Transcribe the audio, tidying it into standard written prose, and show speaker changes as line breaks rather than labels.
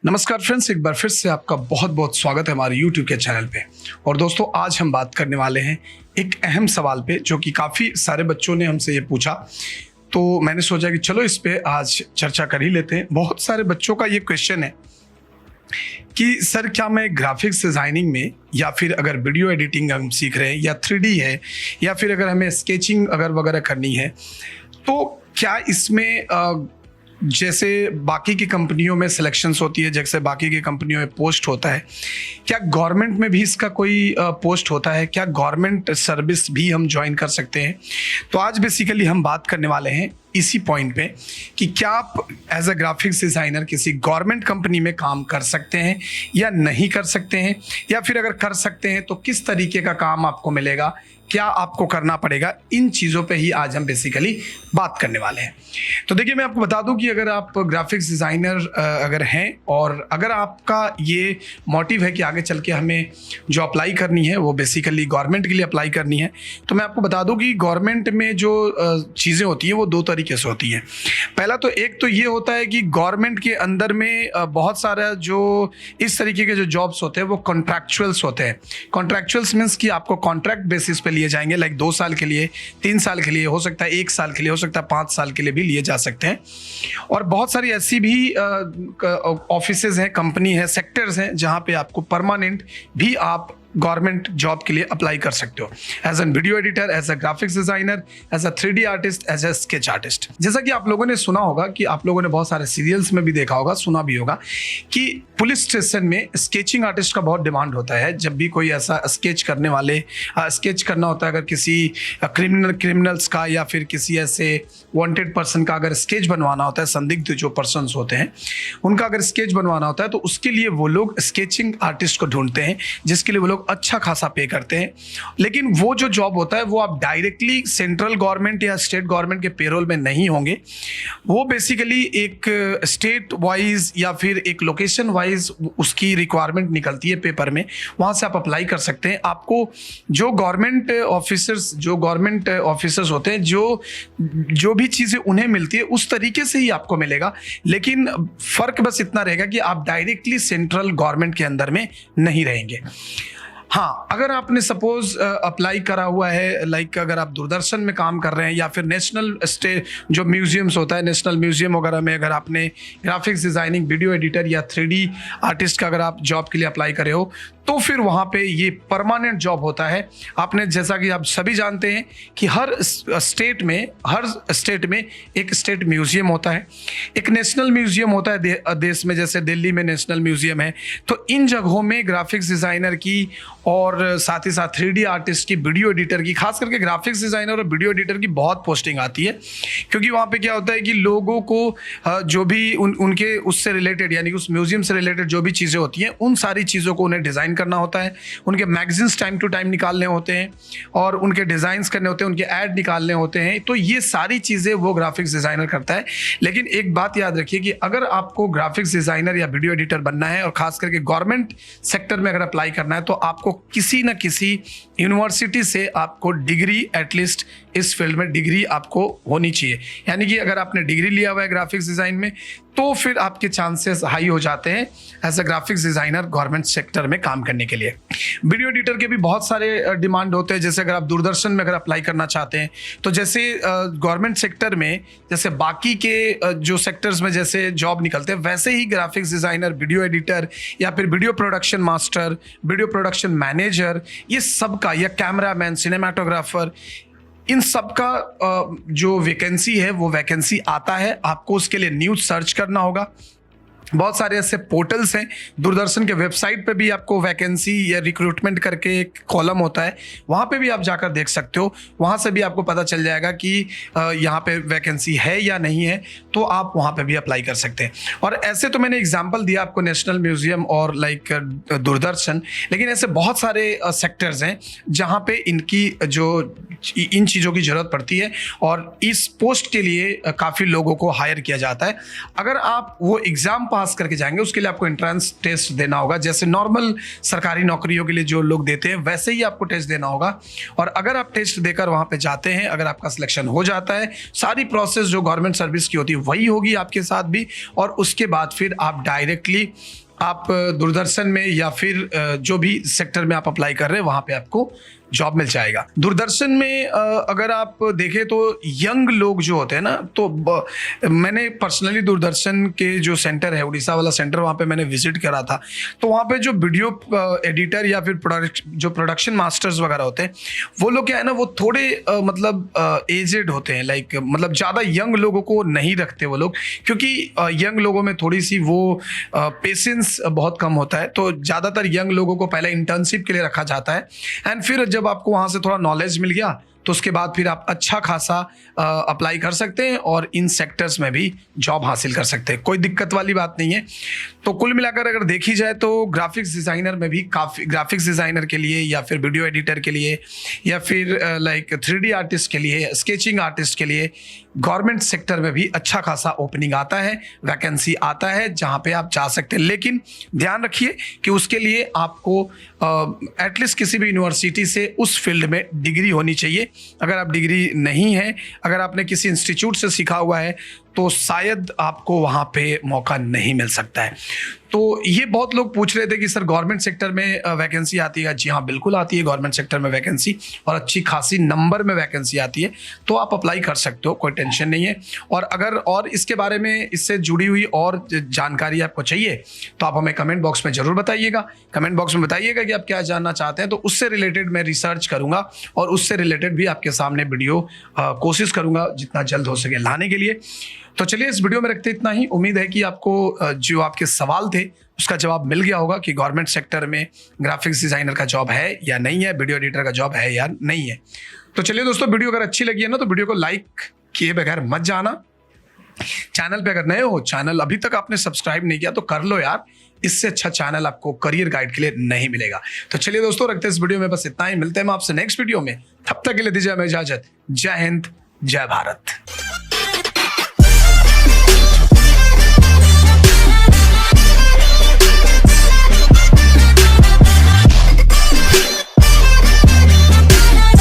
नमस्कार फ्रेंड्स, एक बार फिर से आपका बहुत बहुत स्वागत है हमारे YouTube के चैनल पे। और दोस्तों, आज हम बात करने वाले हैं एक अहम सवाल पे जो कि काफ़ी सारे बच्चों ने हमसे ये पूछा, तो मैंने सोचा कि चलो इस पे आज चर्चा कर ही लेते हैं। बहुत सारे बच्चों का ये क्वेश्चन है कि सर, क्या मैं ग्राफिक्स डिज़ाइनिंग में या फिर अगर वीडियो एडिटिंग हम सीख रहे हैं या 3D है या फिर अगर हमें स्केचिंग अगर वगैरह करनी है, तो क्या इसमें जैसे बाकी की कंपनियों में सिलेक्शंस होती है, जैसे बाकी की कंपनियों में पोस्ट होता है, क्या गवर्नमेंट में भी इसका कोई पोस्ट होता है? क्या गवर्नमेंट सर्विस भी हम ज्वाइन कर सकते हैं? तो आज बेसिकली हम बात करने वाले हैं इसी पॉइंट पे कि क्या आप एज अ ग्राफिक्स डिज़ाइनर किसी गवर्नमेंट कंपनी में काम कर सकते हैं या नहीं कर सकते हैं, या फिर अगर कर सकते हैं तो किस तरीके का काम आपको मिलेगा, क्या आपको करना पड़ेगा। इन चीज़ों पे ही आज हम बेसिकली बात करने वाले हैं। तो देखिए, मैं आपको बता दूं कि अगर आप ग्राफिक्स डिज़ाइनर अगर हैं और अगर आपका ये मोटिव है कि आगे चल के हमें जो अप्लाई करनी है वो बेसिकली गवर्नमेंट के लिए अप्लाई करनी है, तो मैं आपको बता दूं कि गवर्नमेंट में जो चीज़ें होती हैं वो दो तरीके से होती हैं। पहला तो एक तो ये होता है कि गवर्नमेंट के अंदर में बहुत सारा जो इस तरीके के जो जॉब्स होते हैं वो कॉन्ट्रैक्चुअल्स होते हैं। कॉन्ट्रैक्चुअल्स मीन्स कि आपको कॉन्ट्रैक्ट बेसिस पे लिए जाएंगे, लाइक 2 साल के लिए, 3 साल के लिए, हो सकता है 1 साल के लिए, हो सकता है 5 साल के लिए भी लिए जा सकते हैं। और बहुत सारी ऐसी भी ऑफिसेज हैं, कंपनी है, सेक्टर्स हैं जहां पे आपको परमानेंट भी आप गवर्नमेंट जॉब के लिए अप्लाई कर सकते हो, as an video editor, as a graphics designer, as a 3D artist, as a sketch artist. जैसा कि आप लोगों ने सुना होगा, कि आप लोगों ने बहुत सारे सीरियल्स में भी देखा होगा, सुना भी होगा कि पुलिस स्टेशन में स्केचिंग आर्टिस्ट का बहुत डिमांड होता है। जब भी कोई ऐसा स्केच करने वाले स्केच करना होता है, अगर किसी क्रिमिनल्स का या फिर किसी ऐसे वांटेड पर्सन का अगर स्केच बनवाना होता है, संदिग्ध जो पर्सन्स होते हैं उनका अगर स्केच बनवाना होता है, तो उसके लिए वो लोग स्केचिंग आर्टिस्ट को ढूंढते हैं, जिसके लिए वो लोग अच्छा खासा पे करते हैं। लेकिन वो जो जॉब होता है वो आप डायरेक्टली सेंट्रल गवर्नमेंट या स्टेट गवर्नमेंट के पेरोल में नहीं होंगे। वो बेसिकली एक स्टेट वाइज या फिर एक लोकेशन वाइज उसकी रिक्वायरमेंट निकलती है पेपर में, वहां से आप अप्लाई कर सकते हैं। आपको जो गवर्नमेंट ऑफिसर्स होते हैं, जो भी चीजें उन्हें मिलती है उस तरीके से ही आपको मिलेगा। लेकिन फर्क बस इतना रहेगा कि आप डायरेक्टली सेंट्रल गवर्नमेंट के अंदर में नहीं रहेंगे। हाँ, अगर आपने सपोज अप्लाई करा हुआ है, लाइक अगर आप दूरदर्शन में काम कर रहे हैं या फिर नेशनल जो म्यूजियम्स होता है, नेशनल म्यूजियम वगैरह में अगर आपने ग्राफिक्स डिज़ाइनिंग, वीडियो एडिटर या 3D आर्टिस्ट का अगर आप जॉब के लिए अप्लाई करे हो, तो फिर वहाँ पे ये परमानेंट जॉब होता है। आपने, जैसा कि आप सभी जानते हैं कि हर स्टेट में एक स्टेट म्यूजियम होता है, एक नेशनल म्यूजियम होता है देश में, जैसे दिल्ली में नेशनल म्यूजियम है। तो इन जगहों में ग्राफिक्स डिज़ाइनर की और साथ ही साथ 3D आर्टिस्ट की, वीडियो एडिटर की, खास करके ग्राफिक्स डिज़ाइनर और वीडियो एडिटर की बहुत पोस्टिंग आती है। क्योंकि वहाँ पे क्या होता है कि लोगों को जो भी उनके उससे रिलेटेड, यानी कि उस म्यूजियम से रिलेटेड जो भी चीज़ें होती हैं, उन सारी चीज़ों को उन्हें डिज़ाइन करना होता है, उनके मैगजीन्स टाइम टू टाइम निकालने होते हैं और उनके डिज़ाइंस करने होते हैं, उनके ऐड निकालने होते हैं। तो ये सारी चीज़ें वो ग्राफिक्स डिज़ाइनर करता है। लेकिन एक बात याद रखिए कि अगर आपको ग्राफिक्स डिज़ाइनर या वीडियो एडिटर बनना है और खास करके गवर्नमेंट सेक्टर में अगर अप्लाई करना है, तो आपको किसी न किसी यूनिवर्सिटी से आपको डिग्री, एटलीस्ट इस फील्ड में डिग्री आपको होनी चाहिए। यानी कि अगर आपने डिग्री लिया हुआ है ग्राफिक्स डिज़ाइन में, तो फिर आपके चांसेस हाई हो जाते हैं as a graphics designer government sector में काम करने के लिए। वीडियो एडिटर के भी बहुत सारे डिमांड होते हैं। जैसे अगर आप दूरदर्शन में अगर अप्लाई करना चाहते हैं, तो जैसे गवर्नमेंट सेक्टर में जैसे बाकी के जो सेक्टर्स में जैसे जॉब निकलते हैं, वैसे ही ग्राफिक्स डिज़ाइनर, वीडियो एडिटर या फिर video production master, video production manager, ये सब का, या कैमरामैन, सिनेमाटोग्राफर, इन सब का जो वैकेंसी है वो वैकेंसी आता है। आपको उसके लिए न्यूज़ सर्च करना होगा। बहुत सारे ऐसे पोर्टल्स हैं, दूरदर्शन के वेबसाइट पे भी आपको वैकेंसी या रिक्रूटमेंट करके एक कॉलम होता है, वहाँ पे भी आप जाकर देख सकते हो। वहाँ से भी आपको पता चल जाएगा कि यहाँ पे वैकेंसी है या नहीं है, तो आप वहाँ पे भी अप्लाई कर सकते हैं। और ऐसे तो मैंने एग्जांपल दिया आपको नेशनल म्यूजियम और लाइक दूरदर्शन, लेकिन ऐसे बहुत सारे सेक्टर्स हैं जहाँ पे इनकी जो इन चीज़ों की ज़रूरत पड़ती है और इस पोस्ट के लिए काफ़ी लोगों को हायर किया जाता है। अगर आप वो एग्ज़ाम पास करके जाएंगे उसके लिए आपको एंट्रेंस टेस्ट देना होगा, जैसे नॉर्मल सरकारी नौकरियों के लिए जो लोग देते हैं वैसे ही आपको टेस्ट देना होगा। और अगर आप टेस्ट देकर वहाँ पे जाते हैं, अगर आपका सिलेक्शन हो जाता है, सारी प्रोसेस जो गवर्नमेंट सर्विस की होती है वही होगी आपके साथ भी, और उसके बाद फिर आप डायरेक्टली आप दूरदर्शन में या फिर जो भी सेक्टर में आप अप्लाई कर रहे हैं वहाँ पे आपको जॉब मिल जाएगा। दूरदर्शन में अगर आप देखें तो यंग लोग जो होते हैं ना, तो मैंने पर्सनली दूरदर्शन के जो सेंटर है, उड़ीसा वाला सेंटर, वहाँ पे मैंने विजिट करा था। तो वहाँ पे जो वीडियो एडिटर या फिर जो प्रोडक्शन मास्टर्स वगैरह होते हैं वो लोग क्या है ना, वो थोड़े मतलब एजेड होते हैं, लाइक मतलब ज़्यादा यंग लोगों को नहीं रखते वो लोग, क्योंकि यंग लोगों में थोड़ी सी वो पेशेंस बहुत कम होता है। तो ज़्यादातर यंग लोगों को पहले इंटर्नशिप के लिए रखा जाता है, एंड फिर जब आपको वहां से थोड़ा नॉलेज मिल गया तो उसके बाद फिर आप अच्छा खासा अप्लाई कर सकते हैं और इन सेक्टर्स में भी जॉब हासिल कर सकते हैं, कोई दिक्कत वाली बात नहीं है। तो कुल मिलाकर अगर देखी जाए तो ग्राफिक्स डिज़ाइनर में भी काफ़ी, ग्राफिक्स डिज़ाइनर के लिए या फिर वीडियो एडिटर के लिए या फिर लाइक 3D आर्टिस्ट के लिए, स्केचिंग आर्टिस्ट के लिए गवर्नमेंट सेक्टर में भी अच्छा खासा ओपनिंग आता है, वैकेंसी आता है जहाँ पे आप जा सकते हैं। लेकिन ध्यान रखिए कि उसके लिए आपको एटलीस्ट किसी भी यूनिवर्सिटी से उस फील्ड में डिग्री होनी चाहिए। अगर आप डिग्री नहीं है, अगर आपने किसी इंस्टीट्यूट से सीखा हुआ है तो शायद आपको वहाँ पे मौका नहीं मिल सकता है। तो ये बहुत लोग पूछ रहे थे कि सर गवर्नमेंट सेक्टर में वैकेंसी आती है। जी हाँ, बिल्कुल आती है गवर्नमेंट सेक्टर में वैकेंसी, और अच्छी खासी नंबर में वैकेंसी आती है, तो आप अप्लाई कर सकते हो, कोई टेंशन नहीं है। और अगर और इसके बारे में, इससे जुड़ी हुई और जानकारी आपको चाहिए तो आप हमें कमेंट बॉक्स में ज़रूर बताइएगा। कमेंट बॉक्स में बताइएगा कि आप क्या जानना चाहते हैं, तो उससे रिलेटेड मैं रिसर्च करूँगा और उससे रिलेटेड भी आपके सामने वीडियो कोशिश करूँगा जितना जल्द हो सके लाने के लिए। तो चलिए इस वीडियो में रखते इतना ही। उम्मीद है कि आपको जो आपके सवाल थे उसका जवाब मिल गया होगा कि गवर्नमेंट सेक्टर में ग्राफिक्स डिजाइनर का जॉब है या नहीं है, वीडियो एडिटर का जॉब है या नहीं है। तो चलिए दोस्तों, वीडियो अगर अच्छी लगी है ना तो वीडियो को लाइक किए बगैर मत जाना। चैनल पे अगर नए हो, चैनल अभी तक आपने सब्सक्राइब नहीं किया तो कर लो यार, इससे अच्छा चैनल आपको करियर गाइड के लिए नहीं मिलेगा। तो चलिए दोस्तों, रखते हैं इस वीडियो में बस इतना ही। मिलते हैं हम आपसे नेक्स्ट वीडियो में, तब तक के लिए दीजिए हमें इजाजत। जय हिंद, जय भारत।